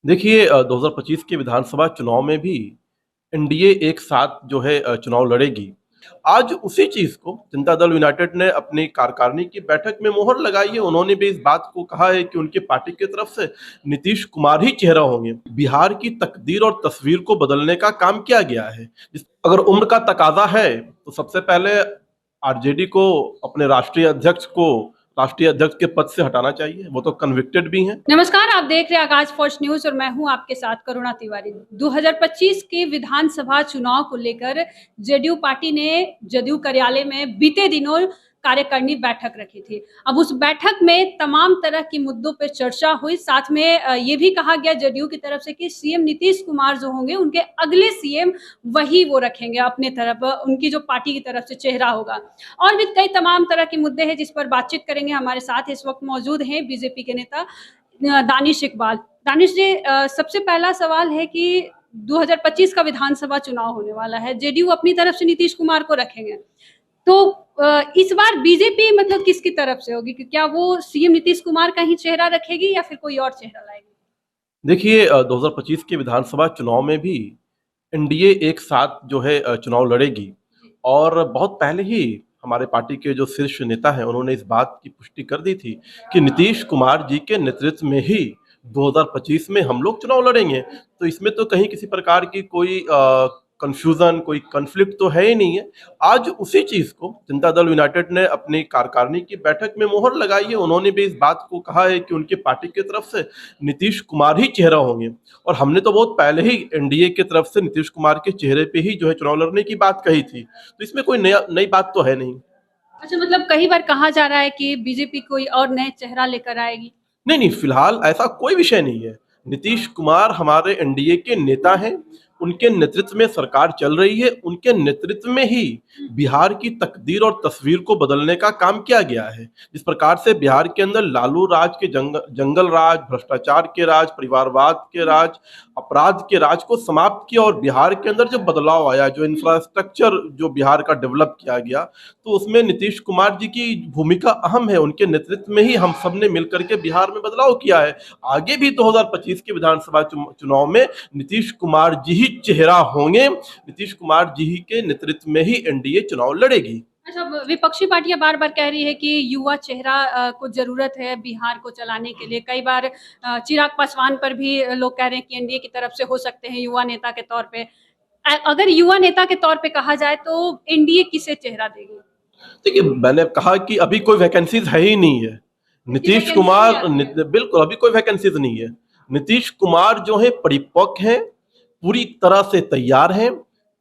देखिए 2025 के विधानसभा चुनाव में भी एनडीए एक साथ जो है चुनाव लड़ेगी। आज उसी चीज़ को जनता दल यूनाइटेड ने अपनी कार्यकारिणी की बैठक में मोहर लगाई है। उन्होंने भी इस बात को कहा है कि उनकी पार्टी की तरफ से नीतीश कुमार ही चेहरा होंगे। बिहार की तकदीर और तस्वीर को बदलने का काम किया गया है। अगर उम्र का तकाजा है तो सबसे पहले आरजेडी को अपने राष्ट्रीय अध्यक्ष के पद से हटाना चाहिए। वो तो कन्विक्टेड भी हैं। नमस्कार, आप देख रहे हैं आगाज फर्स्ट न्यूज और मैं हूं आपके साथ करुणा तिवारी। 2025 के विधानसभा चुनाव को लेकर जदयू पार्टी ने जदयू कार्यालय में बीते दिनों कार्यकारिणी बैठक रखी थी। अब उस बैठक में तमाम तरह की मुद्दों पर चर्चा हुई। साथ में ये भी कहा गया जदयू की तरफ से कि सीएम नीतीश कुमार जो होंगे उनके अगले सीएम वही वो रखेंगे अपने तरफ, उनकी जो पार्टी की तरफ से चेहरा होगा। और भी कई तमाम तरह के मुद्दे हैं जिस पर बातचीत करेंगे। हमारे साथ इस वक्त मौजूद हैं बीजेपी के नेता दानिश इकबाल। दानिश जी, सबसे पहला सवाल है कि 2025 का विधानसभा चुनाव होने वाला है, जेडीयू अपनी तरफ से नीतीश कुमार को रखेंगे, तो इस बार बीजेपी मतलब किसकी तरफ से होगी? कि क्या वो सीएम नीतीश कुमार का ही चेहरा रखेगी या फिर कोई और चेहरा लाएगी? देखिए 2025 के विधानसभा चुनाव में भी एनडीए एक साथ जो है चुनाव लड़ेगी। और बहुत पहले ही हमारे पार्टी के जो शीर्ष नेता हैं उन्होंने इस बात की पुष्टि कर दी थी कि नीतीश कुमार जी के नेतृत्व में ही 2025 में हम लोग चुनाव लड़ेंगे। तो इसमें तो कहीं किसी प्रकार की कोई कंफ्यूजन, कोई कॉन्फ्लिक्ट तो है ही नहीं है। आज उसी चीज को जनता दल यूनाइटेड ने अपनी कार्यकारिणी की बैठक में मोहर लगाई है। उन्होंने भी इस बात को कहा है कि उनकी पार्टी की तरफ से नीतीश कुमार ही चेहरा होंगे। और हमने तो बहुत पहले ही एनडीए की तरफ से नीतीश कुमार के चेहरे पे ही जो है चुनाव लड़ने की बात कही थी। तो इसमें कोई नई बात तो है नहीं। अच्छा, मतलब कई बार कहा जा रहा है कि बीजेपी कोई और नए चेहरा लेकर आएगी। नहीं नहीं, फिलहाल ऐसा कोई विषय नहीं है। नीतीश कुमार हमारे एनडीए के नेता हैं। उनके नेतृत्व में सरकार चल रही है। उनके नेतृत्व में ही बिहार की तकदीर और तस्वीर को बदलने का काम किया गया है। जिस प्रकार से बिहार के अंदर लालू राज के जंगल राज, भ्रष्टाचार के राज, परिवारवाद के राज, अपराध के राज को समाप्त किया और बिहार के अंदर जो बदलाव आया, जो इंफ्रास्ट्रक्चर जो बिहार का डेवलप किया गया, तो उसमें नीतीश कुमार जी की भूमिका अहम है। उनके नेतृत्व में ही हम सब ने मिलकर के बिहार में बदलाव किया है। आगे भी 2025 के विधानसभा चुनाव में नीतीश कुमार जी ही चेहरा होंगे। नीतीश कुमार जी ही के नेतृत्व में ही एनडीए चुनाव लड़ेगी। अच्छा, विपक्षी पार्टियां बार बार कह रही है कि युवा चेहरा को जरूरत है बिहार को चलाने के लिए। कई बार चिराग पासवान पर भी लोग कह रहे हैं कि एनडीए की तरफ से हो सकते हैं युवा नेता के तौर पे। अगर युवा नेता के तौर पे कहा जाए तो एनडीए किसे चेहरा देगी? देखिए, मैंने कहा कि अभी कोई वैकेंसीज है ही नहीं है। नीतीश कुमार बिल्कुल अभी कोई वैकेंसीज नहीं है। नीतीश कुमार जो है परिपक्व हैं, पूरी तरह से तैयार हैं,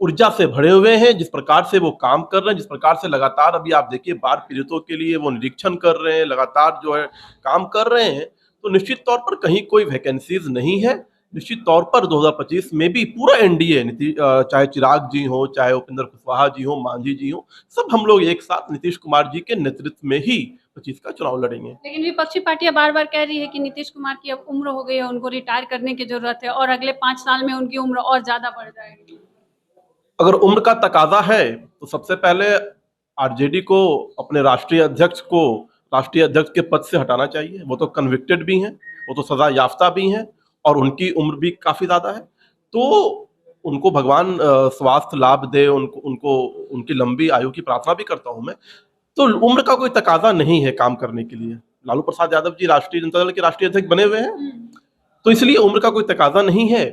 ऊर्जा से भरे हुए हैं। जिस प्रकार से वो काम कर रहे हैं, जिस प्रकार से लगातार अभी आप देखिए बाढ़ पीड़ितों के लिए वो निरीक्षण कर रहे हैं, लगातार जो है काम कर रहे हैं, तो निश्चित तौर पर कहीं कोई वैकेंसीज नहीं है। निश्चित तौर पर 2025 में भी पूरा एनडीए चाहे चिराग जी हो, चाहे उपेंद्र कुशवाहा जी हो, मांझी जी हो, सब हम लोग एक साथ नीतीश कुमार जी के नेतृत्व में ही 25 का चुनाव लड़ेंगे। लेकिन विपक्षी पार्टियां बार बार कह रही है कि नीतीश कुमार की अब उम्र हो गई है, उनको रिटायर करने की जरूरत है और अगले 5 साल में उनकी उम्र और ज्यादा बढ़ जाएगी। अगर उम्र का तकाजा है तो सबसे पहले आरजेडी को अपने राष्ट्रीय अध्यक्ष के पद से हटाना चाहिए। वो तो कन्विक्टेड भी हैं, वो तो सजा याफ्ता भी हैं और उनकी उम्र भी काफी ज्यादा है। तो उनको भगवान स्वास्थ्य लाभ दे, उनको उनको उनकी लंबी आयु की प्रार्थना भी करता हूं मैं। तो उम्र का कोई तकाजा नहीं है काम करने के लिए। लालू प्रसाद यादव जी राष्ट्रीय जनता दल के राष्ट्रीय अध्यक्ष बने हुए हैं, तो इसलिए उम्र का कोई तकाजा नहीं है।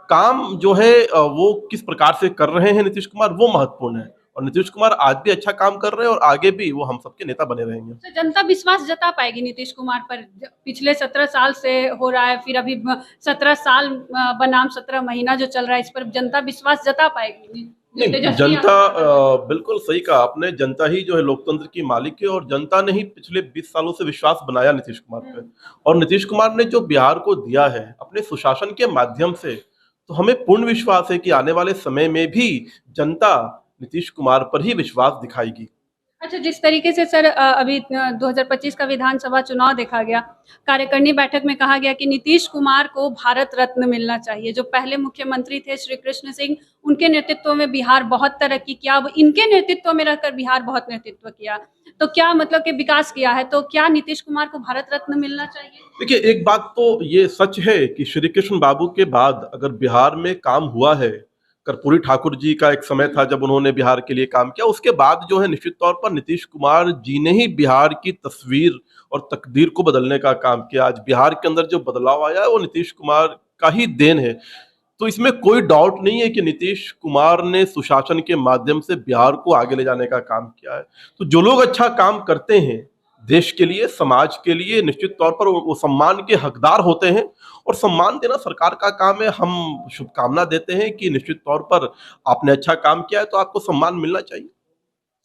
काम जो है वो किस प्रकार से कर रहे हैं नीतीश कुमार, वो महत्वपूर्ण है। और नीतीश कुमार आज भी अच्छा काम कर रहे हैं और आगे भी वो हम सबके नेता बने रहेंगे। तो जनता विश्वास जता पाएगी नीतीश कुमार पर? पिछले 17 साल से हो रहा है, फिर अभी 17 साल बनाम 17 महीना जो चल रहा है, इस पर जनता विश्वास जता पाएगी? नहीं, जनता बिल्कुल सही कहा आपने। जनता ही जो है लोकतंत्र की मालिक है और जनता ने ही पिछले 20 सालों से विश्वास बनाया नीतीश कुमार पे। और नीतीश कुमार ने जो बिहार को दिया है अपने सुशासन के माध्यम से, तो हमें पूर्ण विश्वास है कि आने वाले समय में भी जनता नीतीश कुमार पर ही विश्वास दिखाएगी। अच्छा, जिस तरीके से सर अभी 2025 का विधानसभा चुनाव देखा गया, कार्यकारिणी बैठक में कहा गया कि नीतीश कुमार को भारत रत्न मिलना चाहिए। जो पहले मुख्यमंत्री थे श्री कृष्ण सिंह, उनके नेतृत्व में बिहार बहुत तरक्की किया, अब इनके नेतृत्व में रहकर बिहार बहुत नेतृत्व किया। तो क्या मतलब कि विकास किया है, तो क्या नीतीश कुमार को भारत रत्न मिलना चाहिए? देखिए, एक बात तो ये सच है कि श्री कृष्ण बाबू के बाद अगर बिहार में काम हुआ है, कर्पूरी ठाकुर जी का एक समय था जब उन्होंने बिहार के लिए काम किया, उसके बाद जो है निश्चित तौर पर नीतीश कुमार जी ने ही बिहार की तस्वीर और तकदीर को बदलने का काम किया। आज बिहार के अंदर जो बदलाव आया है वो नीतीश कुमार का ही देन है। तो इसमें कोई डाउट नहीं है कि नीतीश कुमार ने सुशासन के माध्यम से बिहार को आगे ले जाने का काम किया है। तो जो लोग अच्छा काम करते हैं देश के लिए, समाज के लिए, निश्चित तौर पर वो सम्मान के हकदार होते हैं और सम्मान देना सरकार का काम है। हम शुभकामना देते हैं कि निश्चित तौर पर आपने अच्छा काम किया है तो आपको सम्मान मिलना चाहिए।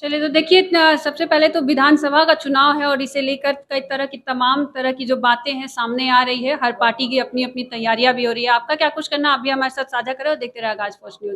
चलिए, तो देखिए सबसे पहले तो विधानसभा का चुनाव है और इसे लेकर कई तरह की तमाम तरह की जो बातें हैं सामने आ रही है। हर पार्टी की अपनी-अपनी तैयारियां भी हो रही है। आपका क्या कुछ करना, आप भी हमारे साथ साझा करें और देखते रहिए आज फर्स्ट न्यूज़।